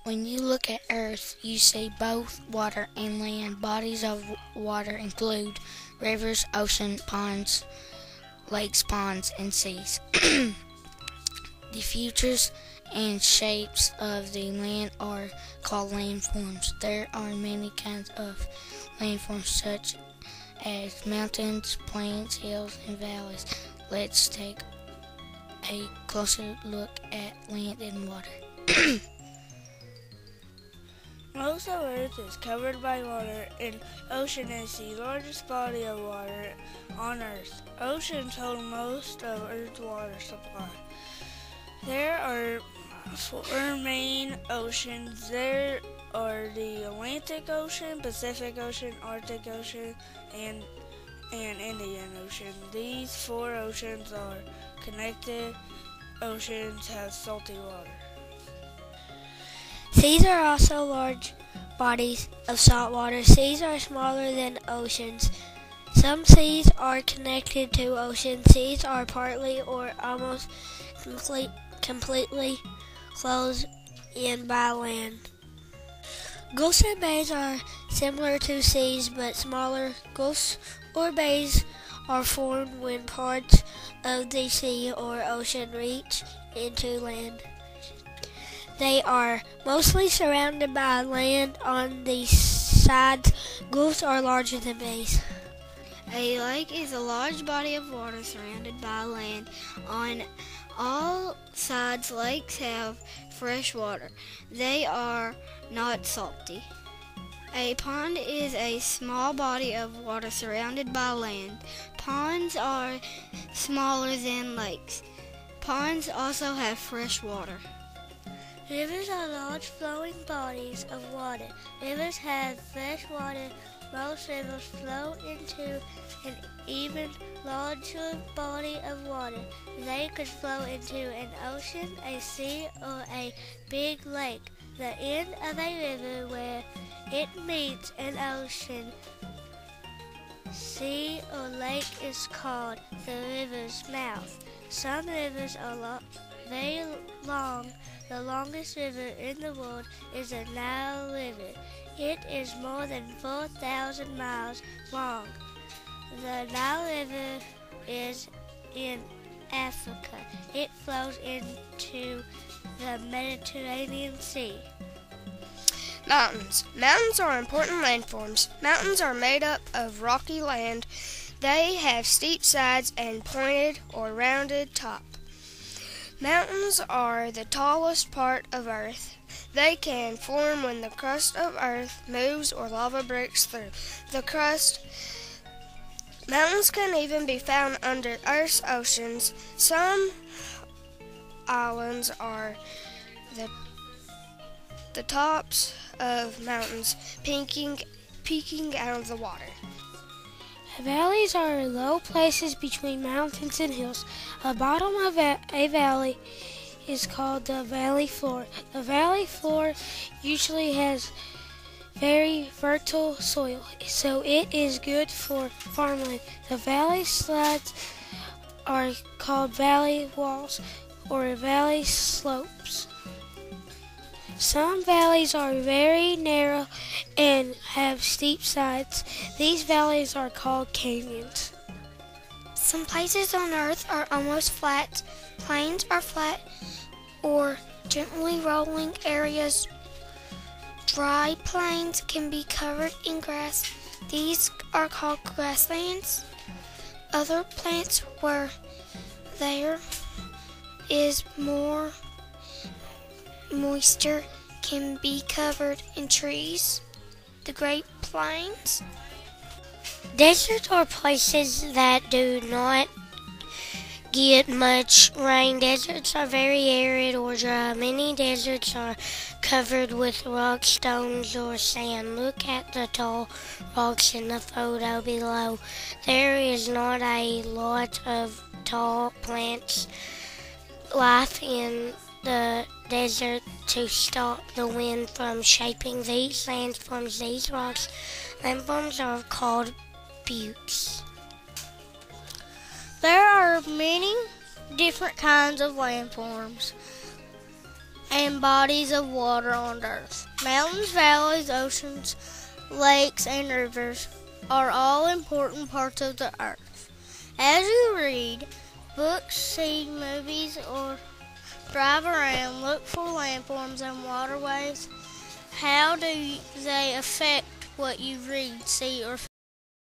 When you look at Earth, you see both water and land. Bodies of water include rivers, oceans, ponds, lakes, ponds, and seas. The features and shapes of the land are called landforms. There are many kinds of landforms, such as mountains, plains, hills, and valleys. Let's take a closer look at land and water. Most of Earth is covered by water, and ocean is the largest body of water on Earth. Oceans hold most of Earth's water supply. There are 4 main oceans. There are the Atlantic Ocean, Pacific Ocean, Arctic Ocean, and Indian Ocean. These 4 oceans are connected. Oceans have salty water. Seas are also large bodies of salt water. Seas are smaller than oceans. Some seas are connected to oceans. Seas are partly or almost completely closed in by land. Gulfs and bays are similar to seas but smaller. Gulfs or bays are formed when parts of the sea or ocean reach into land. They are mostly surrounded by land on the sides. Gulfs are larger than bays. A lake is a large body of water surrounded by land. On all sides, lakes have fresh water. They are not salty. A pond is a small body of water surrounded by land. Ponds are smaller than lakes. Ponds also have fresh water. Rivers are large flowing bodies of water. Rivers have fresh water. Most rivers flow into an even larger body of water. They could flow into an ocean, a sea, or a big lake. The end of a river where it meets an ocean, sea, or lake is called the river's mouth. Some rivers are very long. The longest river in the world is the Nile River. It is more than 4,000 miles long. The Nile River is in Africa. It flows into the Mediterranean Sea. Mountains. Mountains are important landforms. Mountains are made up of rocky land. They have steep sides and pointed or rounded top. Mountains are the tallest part of Earth. They can form when the crust of Earth moves or lava breaks through the crust. Mountains can even be found under Earth's oceans. Some islands are the tops of mountains peeking out of the water. Valleys are low places between mountains and hills. The bottom of a valley is called the valley floor. The valley floor usually has very fertile soil, so it is good for farmland. The valley slides are called valley walls or valley slopes. Some valleys are very narrow and have steep sides. These valleys are called canyons. Some places on Earth are almost flat. Plains are flat or gently rolling areas. Dry plains can be covered in grass. These are called grasslands. Other plants where there is more moisture can be covered in trees. The Great Plains. Deserts are places that do not get much rain. Deserts are very arid or dry. Many deserts are covered with rock, stones, or sand. Look at the tall rocks in the photo below. There is not a lot of tall plants life in the desert to stop the wind from shaping these landforms. These rocks landforms are called buttes. There are many different kinds of landforms. and bodies of water on Earth. Mountains, valleys, oceans, lakes, and rivers are all important parts of the Earth. As you read books, see movies, or drive around, look for landforms and waterways. How do they affect what you read, see, or feel?